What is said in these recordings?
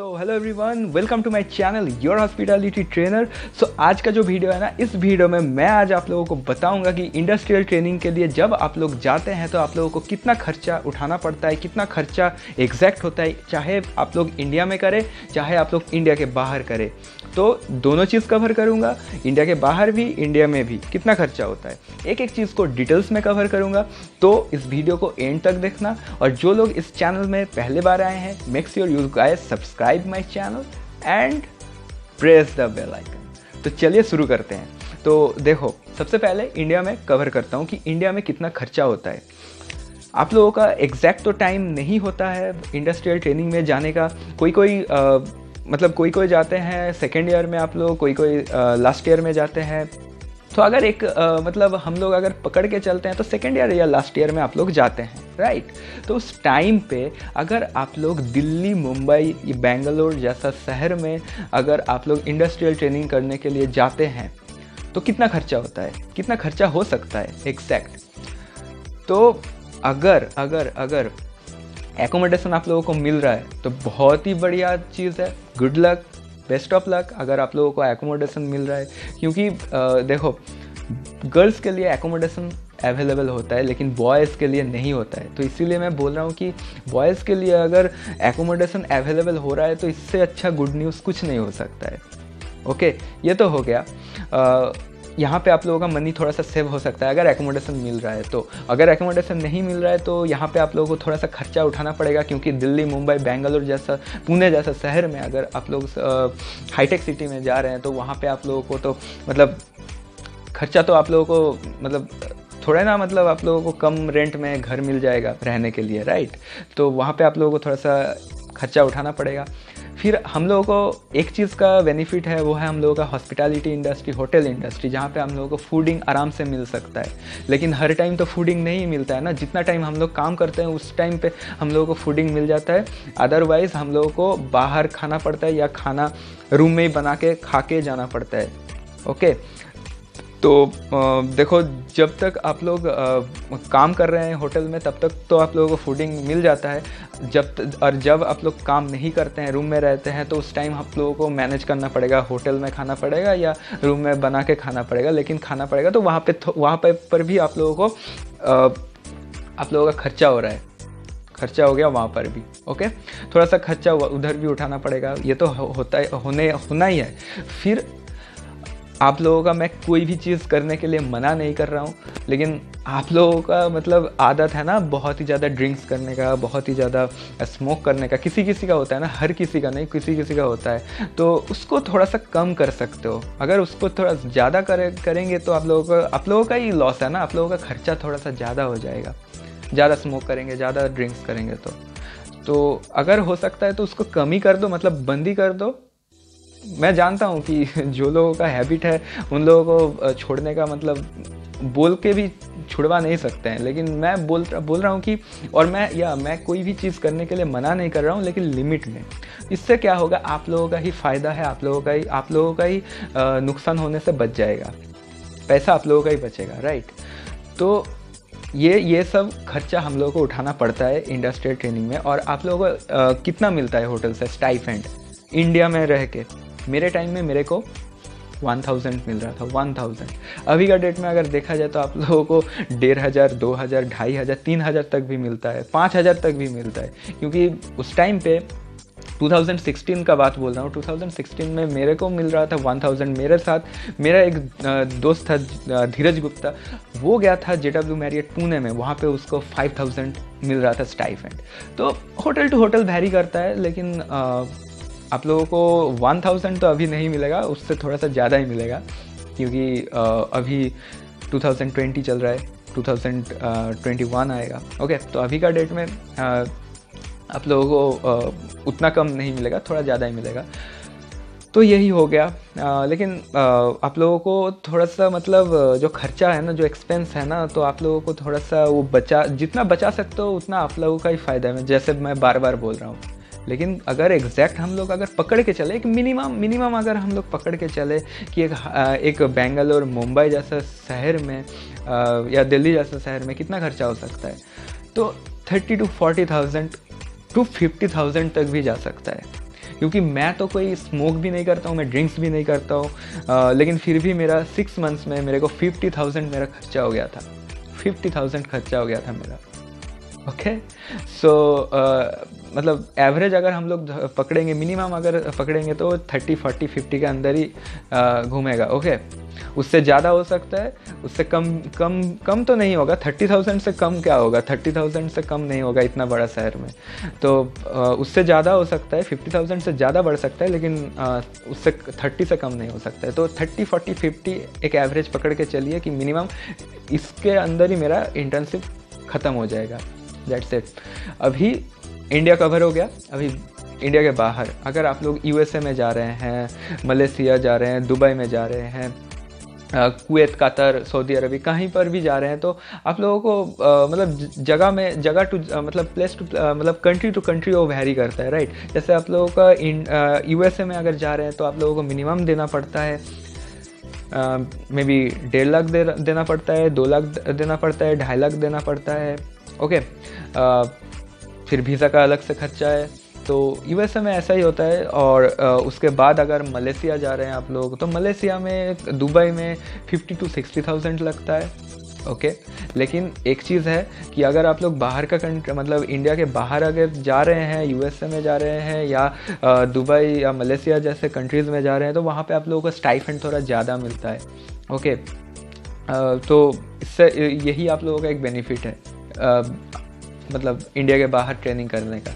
So hello everyone, welcome to my channel your hospitality trainer. So आज का जो video है ना, इस वीडियो में मैं आज आप लोगों को बताऊंगा कि इंडस्ट्रियल ट्रेनिंग के लिए जब आप लोग जाते हैं तो आप लोगों को कितना खर्चा उठाना पड़ता है, कितना खर्चा एग्जैक्ट होता है, चाहे आप लोग इंडिया में करें चाहे आप लोग इंडिया के बाहर करें। तो दोनों चीज़ कवर करूंगा, इंडिया के बाहर भी इंडिया में भी कितना खर्चा होता है, एक एक चीज़ को डिटेल्स में कवर करूंगा। तो इस वीडियो को एंड तक देखना, और जो लोग इस चैनल में पहले बार आए हैं, make sure you guys subscribe my channel and press the bell icon. तो चलिए शुरू करते हैं। तो देखो, सबसे पहले इंडिया में कवर करता हूँ कि इंडिया में कितना खर्चा होता है। आप लोगों का एग्जैक्ट तो टाइम नहीं होता है इंडस्ट्रियल ट्रेनिंग में जाने का। कोई कोई जाते हैं सेकेंड ईयर में, आप लोग कोई लास्ट ईयर में जाते हैं। तो अगर हम लोग अगर पकड़ के चलते हैं तो सेकेंड ईयर या लास्ट ईयर में आप लोग जाते हैं, राइट। तो उस टाइम पे अगर आप लोग दिल्ली, मुंबई, बेंगलोर जैसा शहर में अगर आप लोग इंडस्ट्रियल ट्रेनिंग करने के लिए जाते हैं तो कितना खर्चा होता है, कितना खर्चा हो सकता है एग्जैक्ट। तो अगर एकोमोडेशन आप लोगों को मिल रहा है तो बहुत ही बढ़िया चीज़ है, good luck, best of luck अगर आप लोगों को एकोमोडेशन मिल रहा है। क्योंकि देखो, गर्ल्स के लिए एकोमोडेशन अवेलेबल होता है लेकिन बॉयज़ के लिए नहीं होता है। तो इसीलिए मैं बोल रहा हूँ कि बॉयज़ के लिए अगर एकोमोडेशन अवेलेबल हो रहा है तो इससे अच्छा गुड न्यूज़ कुछ नहीं हो सकता है। ओके, ये तो हो गया। यहाँ पे आप लोगों का मनी थोड़ा सा सेव हो सकता है अगर एकोमोडेशन मिल रहा है। तो अगर एकोमोडेशन नहीं मिल रहा है तो यहाँ पे आप लोगों को थोड़ा सा खर्चा उठाना पड़ेगा, क्योंकि दिल्ली, मुंबई, बेंगलोर जैसा, पुणे जैसा शहर में अगर आप लोग हाईटेक सिटी में जा रहे हैं तो वहाँ पे आप लोगों को तो खर्चा तो आप लोगों को थोड़ा ना, आप लोगों को कम रेंट में घर मिल जाएगा रहने के लिए, राइट। तो वहाँ पे आप लोगों को थोड़ा सा खर्चा उठाना पड़ेगा। फिर हम लोगों को एक चीज़ का बेनिफिट है, वो है हम लोगों का हॉस्पिटैलिटी इंडस्ट्री, होटल इंडस्ट्री, जहाँ पे हम लोगों को फूडिंग आराम से मिल सकता है। लेकिन हर टाइम तो फूडिंग नहीं मिलता है ना। जितना टाइम हम लोग काम करते हैं उस टाइम पे हम लोगों को फूडिंग मिल जाता है, अदरवाइज़ हम लोगों को बाहर खाना पड़ता है या खाना रूम में ही बना के खा के जाना पड़ता है। ओके, तो देखो, जब तक आप लोग काम कर रहे हैं होटल में तब तक तो आप लोगों को फूडिंग मिल जाता है। जब आप लोग काम नहीं करते हैं, रूम में रहते हैं, तो उस टाइम आप लोगों को मैनेज करना पड़ेगा, होटल में खाना पड़ेगा या रूम में बना के खाना पड़ेगा, लेकिन खाना पड़ेगा। तो वहाँ पर भी आप लोगों का खर्चा हो रहा है, खर्चा हो गया वहाँ पर भी। ओके, थोड़ा सा खर्चा उधर भी उठाना पड़ेगा, ये तो होना ही है। फिर आप लोगों का, मैं कोई भी चीज़ करने के लिए मना नहीं कर रहा हूँ, लेकिन आप लोगों का आदत है ना बहुत ही ज़्यादा ड्रिंक्स करने का, बहुत ही ज़्यादा स्मोक करने का। किसी किसी का होता है ना, हर किसी का नहीं, किसी किसी का होता है। तो उसको थोड़ा सा कम कर सकते हो। अगर उसको थोड़ा ज़्यादा करेंगे तो आप लोगों का ही लॉस है ना, आप लोगों का खर्चा थोड़ा सा ज़्यादा हो जाएगा। ज़्यादा स्मोक करेंगे, ज़्यादा ड्रिंक्स करेंगे तो अगर हो सकता है तो उसको कम ही कर दो, बंद ही कर दो। मैं जानता हूँ कि जो लोगों का हैबिट है उन लोगों को छोड़ने का बोल के भी छुड़वा नहीं सकते हैं, लेकिन मैं बोल रहा हूँ कि, और मैं कोई भी चीज़ करने के लिए मना नहीं कर रहा हूँ, लेकिन लिमिट में। इससे क्या होगा, आप लोगों का ही फ़ायदा है, आप लोगों का ही नुकसान होने से बच जाएगा, पैसा आप लोगों का ही बचेगा, राइट। तो ये सब खर्चा हम लोगों को उठाना पड़ता है इंडस्ट्रियल ट्रेनिंग में। और आप लोगों को कितना मिलता है होटल से स्टाइपेंड इंडिया में रह के? मेरे टाइम में मेरे को 1000 मिल रहा था, 1000। अभी का डेट में अगर देखा जाए तो आप लोगों को 1500, 2000, 2500, 3000 तक भी मिलता है, 5000 तक भी मिलता है। क्योंकि उस टाइम पे 2016 का बात बोल रहा हूँ, 2016 में मेरे को मिल रहा था 1000। मेरे साथ मेरा एक दोस्त था धीरज गुप्ता, वो गया था JW मैरियट पुणे में, वहाँ पे उसको 5000 मिल रहा था स्टाइपेंड। तो होटल टू होटल वैरी करता है, लेकिन आप लोगों को 1000 तो अभी नहीं मिलेगा, उससे थोड़ा सा ज़्यादा ही मिलेगा, क्योंकि अभी 2020 चल रहा है, 2021 आएगा। ओके, तो अभी का डेट में आप लोगों को उतना कम नहीं मिलेगा, थोड़ा ज़्यादा ही मिलेगा। तो यही हो गया। लेकिन आप लोगों को थोड़ा सा जो खर्चा है ना, जो एक्सपेंस है ना, तो आप लोगों को थोड़ा सा वो जितना बचा सकते हो उतना आप लोगों का ही फ़ायदा है, जैसे मैं बार बार बोल रहा हूँ। लेकिन अगर एग्जैक्ट हम लोग अगर पकड़ के चले, एक मिनिमम अगर हम लोग पकड़ के चले कि एक बेंगलोर, मुंबई जैसा शहर में या दिल्ली जैसा शहर में कितना खर्चा हो सकता है, तो 30,000 to 40,000 to 50,000 तक भी जा सकता है। क्योंकि मैं तो कोई स्मोक भी नहीं करता हूँ, मैं ड्रिंक्स भी नहीं करता हूँ, लेकिन फिर भी मेरा 6 मंथ्स में मेरे को 50,000 मेरा खर्चा हो गया था, 50,000 खर्चा हो गया था मेरा। ओके सो मतलब एवरेज अगर हम लोग पकड़ेंगे, मिनिमम अगर पकड़ेंगे तो 30, 40, 50 के अंदर ही घूमेगा। ओके उससे ज़्यादा हो सकता है, उससे कम तो नहीं होगा। 30,000 से कम क्या होगा, 30,000 से कम नहीं होगा इतना बड़ा शहर में, तो उससे ज़्यादा हो सकता है, 50,000 से ज़्यादा बढ़ सकता है, लेकिन उससे 30 से कम नहीं हो सकता है। तो 30, 40, 50 एक एवरेज पकड़ के चलिए कि मिनिमम इसके अंदर ही मेरा इंटर्नशिप ख़त्म हो जाएगा। That's it. अभी इंडिया कवर हो गया। अभी इंडिया के बाहर अगर आप लोग यूएसए में जा रहे हैं, मलेशिया जा रहे हैं, दुबई में जा रहे हैं, कुवैत, कतर, सऊदी अरब, कहीं पर भी जा रहे हैं, तो आप लोगों को मतलब जगह टू मतलब प्लेस टू मतलब कंट्री टू कंट्री वो वैरी करता है, राइट। जैसे आप लोगों का यूएसए में अगर जा रहे हैं तो आप लोगों को मिनिमम देना पड़ता है मे बी 1.5 लाख देना पड़ता है, 2 लाख देना पड़ता है, 2.5 लाख देना पड़ता है। ओके फिर वीज़ा का अलग से खर्चा है। तो यूएसए में ऐसा ही होता है। और उसके बाद अगर मलेशिया जा रहे हैं आप लोग, तो मलेशिया में, दुबई में 50 to 60,000 लगता है। ओके लेकिन एक चीज़ है कि अगर आप लोग बाहर का कंट्री मतलब इंडिया के बाहर अगर जा रहे हैं, यूएसए में जा रहे हैं या दुबई या मलेशिया जैसे कंट्रीज़ में जा रहे हैं, तो वहाँ पे आप लोगों को स्टाइपेंड थोड़ा ज़्यादा मिलता है। ओके तो इससे यही आप लोगों का एक बेनिफिट है मतलब इंडिया के बाहर ट्रेनिंग करने का।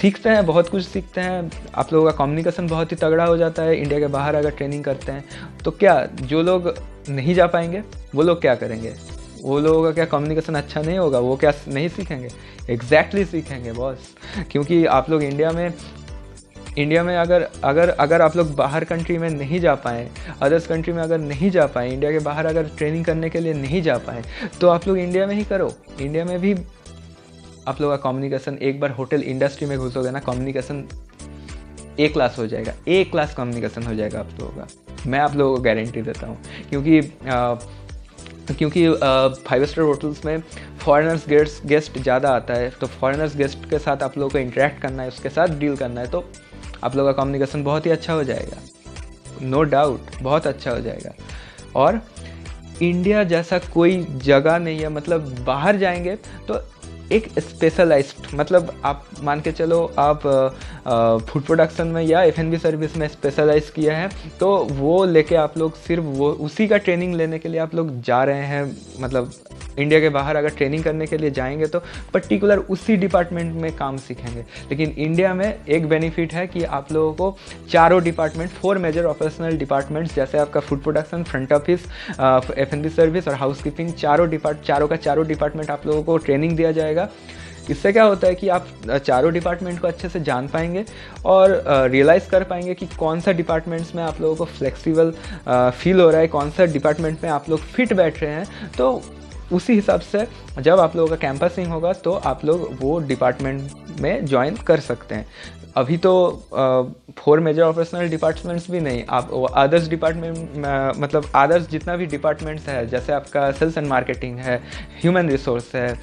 सीखते हैं, बहुत कुछ सीखते हैं। आप लोगों का कम्युनिकेशन बहुत ही तगड़ा हो जाता है इंडिया के बाहर अगर ट्रेनिंग करते हैं। तो क्या जो लोग नहीं जा पाएंगे वो लोग क्या करेंगे? वो लोगों का क्या कम्युनिकेशन अच्छा नहीं होगा? वो क्या नहीं सीखेंगे? एग्जैक्टली सीखेंगे बॉस। क्योंकि आप लोग इंडिया में अगर आप लोग बाहर कंट्री में नहीं जा पाएँ, अदर्स कंट्री में अगर नहीं जा पाएँ, इंडिया के बाहर अगर ट्रेनिंग करने के लिए नहीं जा पाएँ, तो आप लोग इंडिया में ही करो। इंडिया में भी आप लोगों का कम्युनिकेशन, एक बार होटल इंडस्ट्री में घुसोगे ना, कम्युनिकेशन ए क्लास हो जाएगा, ए क्लास कम्युनिकेशन हो जाएगा आप लोगों का। मैं आप लोगों को गारंटी देता हूँ। क्योंकि 5 स्टार होटल्स में फॉरेनर्स गेस्ट ज़्यादा आता है, तो फॉरेनर्स गेस्ट के साथ आप लोगों को इंटरेक्ट करना है, उसके साथ डील करना है, तो आप लोगों का कम्युनिकेशन बहुत ही अच्छा हो जाएगा, नो डाउट बहुत अच्छा हो जाएगा। और इंडिया जैसा कोई जगह नहीं है, मतलब बाहर जाएंगे तो एक स्पेशलाइज्ड, मतलब आप मान के चलो आप फूड प्रोडक्शन में या F&B सर्विस में स्पेशलाइज किया है, तो वो लेके आप लोग सिर्फ वो उसी का ट्रेनिंग लेने के लिए आप लोग जा रहे हैं। मतलब इंडिया के बाहर अगर ट्रेनिंग करने के लिए जाएंगे तो पर्टिकुलर उसी डिपार्टमेंट में काम सीखेंगे। लेकिन इंडिया में एक बेनिफिट है कि आप लोगों को चारों डिपार्टमेंट, 4 मेजर ऑपरेशनल डिपार्टमेंट्स, जैसे आपका food production, front office, F&B service और हाउसकीपिंग, चारों का चारों डिपार्टमेंट आप लोगों को ट्रेनिंग दिया जाएगा। इससे क्या होता है कि आप चारों डिपार्टमेंट को अच्छे से जान पाएंगे और रियलाइज़ कर पाएंगे कि कौन सा डिपार्टमेंट्स में आप लोगों को फ्लेक्सिबल फील हो रहा है, कौन सा डिपार्टमेंट में आप लोग फिट बैठ रहे हैं। तो उसी हिसाब से जब आप लोगों का कैंपसिंग होगा तो आप लोग वो डिपार्टमेंट में ज्वाइन कर सकते हैं। अभी तो 4 मेजर ऑपरेशनल डिपार्टमेंट्स भी नहीं, आप अदर्स डिपार्टमेंट मतलब अदर्स जितना भी डिपार्टमेंट्स है, जैसे आपका सेल्स एंड मार्केटिंग है, ह्यूमन रिसोर्स है,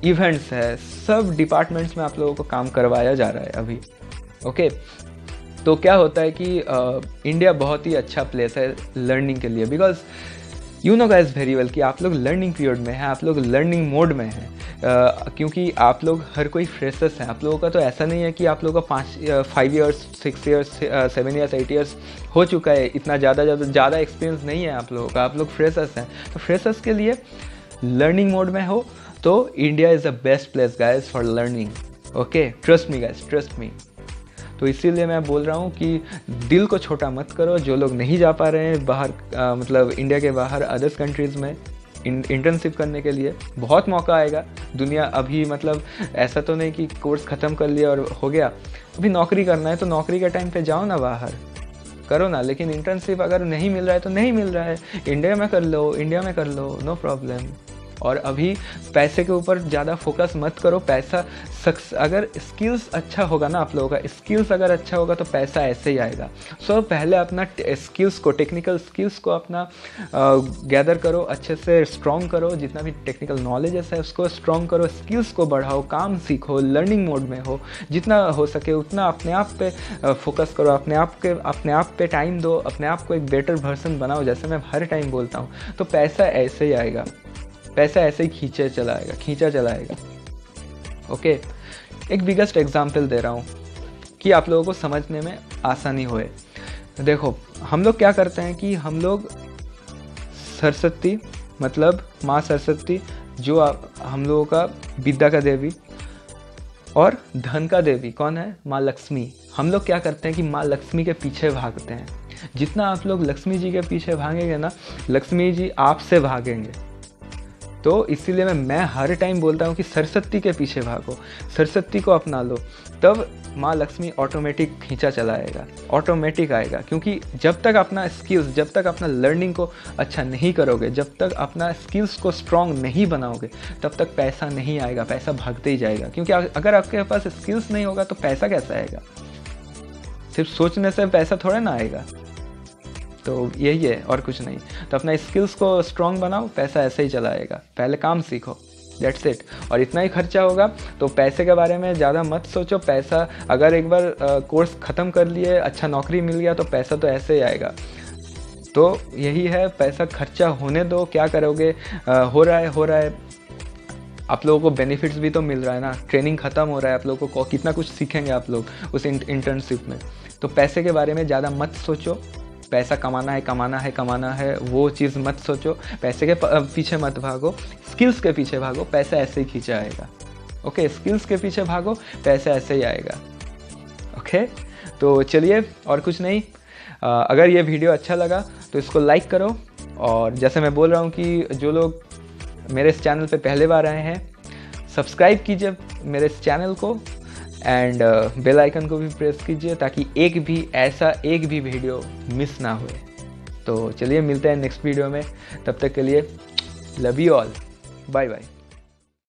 इवेंट्स है, सब डिपार्टमेंट्स में आप लोगों को काम करवाया जा रहा है अभी। ओके तो क्या होता है कि इंडिया बहुत ही अच्छा प्लेस है लर्निंग के लिए, because you know guys very well कि आप लोग लर्निंग पीरियड में हैं, आप लोग लर्निंग मोड में हैं। क्योंकि आप लोग हर कोई फ्रेशर्स हैं। आप लोगों का तो ऐसा नहीं है कि आप लोगों का 5 ईयर्स, 6 ईयर्स, 7 ईयर्स, 8 ईयर्स हो चुका है, इतना ज़्यादा एक्सपीरियंस नहीं है आप लोगों का। आप लोग फ्रेशर्स हैं, तो फ्रेशर्स के लिए लर्निंग मोड में हो तो India is the best place guys for learning. Okay trust me guys, trust me. तो इसीलिए मैं बोल रहा हूँ कि दिल को छोटा मत करो। जो लोग नहीं जा पा रहे हैं बाहर मतलब इंडिया के बाहर अदर्स कंट्रीज़ में इंटर्नशिप करने के लिए, बहुत मौका आएगा। दुनिया अभी मतलब ऐसा तो नहीं कि कोर्स ख़त्म कर लिया और हो गया, अभी नौकरी करना है तो नौकरी के टाइम पे जाओ ना, बाहर करो ना। लेकिन इंटर्नशिप अगर नहीं मिल रहा है तो नहीं मिल रहा है, इंडिया में कर लो, नो प्रॉब्लम। और अभी पैसे के ऊपर ज़्यादा फोकस मत करो। पैसा अगर स्किल्स अच्छा होगा ना, आप लोगों का स्किल्स अगर अच्छा होगा तो पैसा ऐसे ही आएगा। सो पहले अपना स्किल्स को, टेक्निकल स्किल्स को अपना गैदर करो, अच्छे से स्ट्रॉन्ग करो, जितना भी टेक्निकल नॉलेजेस है उसको स्ट्रॉन्ग करो, स्किल्स को बढ़ाओ, काम सीखो, लर्निंग मोड में हो, जितना हो सके उतना अपने आप पे फोकस करो, अपने आप पे टाइम दो, अपने आप को एक बेटर वर्जन बनाओ, जैसे मैं हर टाइम बोलता हूँ। तो पैसा ऐसे ही आएगा, पैसा ऐसे ही खींचा चलाएगा। ओके, एक बिगेस्ट एग्जाम्पल दे रहा हूँ कि आप लोगों को समझने में आसानी होए। देखो, हम लोग क्या करते हैं कि हम लोग सरस्वती, मतलब माँ सरस्वती जो हम लोगों का विद्या का देवी और धन का देवी कौन है, माँ लक्ष्मी। हम लोग क्या करते हैं कि माँ लक्ष्मी के पीछे भागते हैं। जितना आप लोग लक्ष्मी जी के पीछे भागेंगे ना, लक्ष्मी जी आपसे भागेंगे। तो इसीलिए मैं हर टाइम बोलता हूँ कि सरस्वती के पीछे भागो, सरस्वती को अपना लो, तब माँ लक्ष्मी ऑटोमेटिक खींचा चलाएगा, ऑटोमेटिक आएगा। क्योंकि जब तक अपना स्किल्स, जब तक अपना लर्निंग को अच्छा नहीं करोगे, जब तक अपना स्किल्स को स्ट्रॉन्ग नहीं बनाओगे, तब तक पैसा नहीं आएगा, पैसा भागते ही जाएगा। क्योंकि अगर आपके पास स्किल्स नहीं होगा तो पैसा कैसे आएगा? सिर्फ सोचने से पैसा थोड़ा ना आएगा। तो यही है और कुछ नहीं। तो अपना स्किल्स को स्ट्रॉन्ग बनाओ, पैसा ऐसे ही चला आएगा। पहले काम सीखो, दैट्स इट। और इतना ही खर्चा होगा तो पैसे के बारे में ज़्यादा मत सोचो। पैसा अगर एक बार कोर्स ख़त्म कर लिए, अच्छा नौकरी मिल गया तो पैसा तो ऐसे ही आएगा। तो यही है, पैसा खर्चा होने दो, क्या करोगे? हो रहा है, आप लोगों को बेनिफिट्स भी तो मिल रहा है ना, ट्रेनिंग ख़त्म हो रहा है, आप लोगों को कितना कुछ सीखेंगे आप लोग उस इंटर्नशिप में। तो पैसे के बारे में ज़्यादा मत सोचो, पैसा कमाना है वो चीज़ मत सोचो, पैसे के पीछे मत भागो, स्किल्स के पीछे भागो, पैसा ऐसे ही खींचा आएगा। ओके, स्किल्स के पीछे भागो, पैसा ऐसे ही आएगा। ओके, तो चलिए, और कुछ नहीं। अगर ये वीडियो अच्छा लगा तो इसको लाइक करो, और जैसे मैं बोल रहा हूँ कि जो लोग मेरे इस चैनल पे पहले बार आए हैं, सब्सक्राइब कीजिए मेरे इस चैनल को, एंड बेल आइकन को भी प्रेस कीजिए ताकि एक भी वीडियो मिस ना हुए। तो चलिए, मिलते हैं नेक्स्ट वीडियो में, तब तक के लिए love you all, bye bye.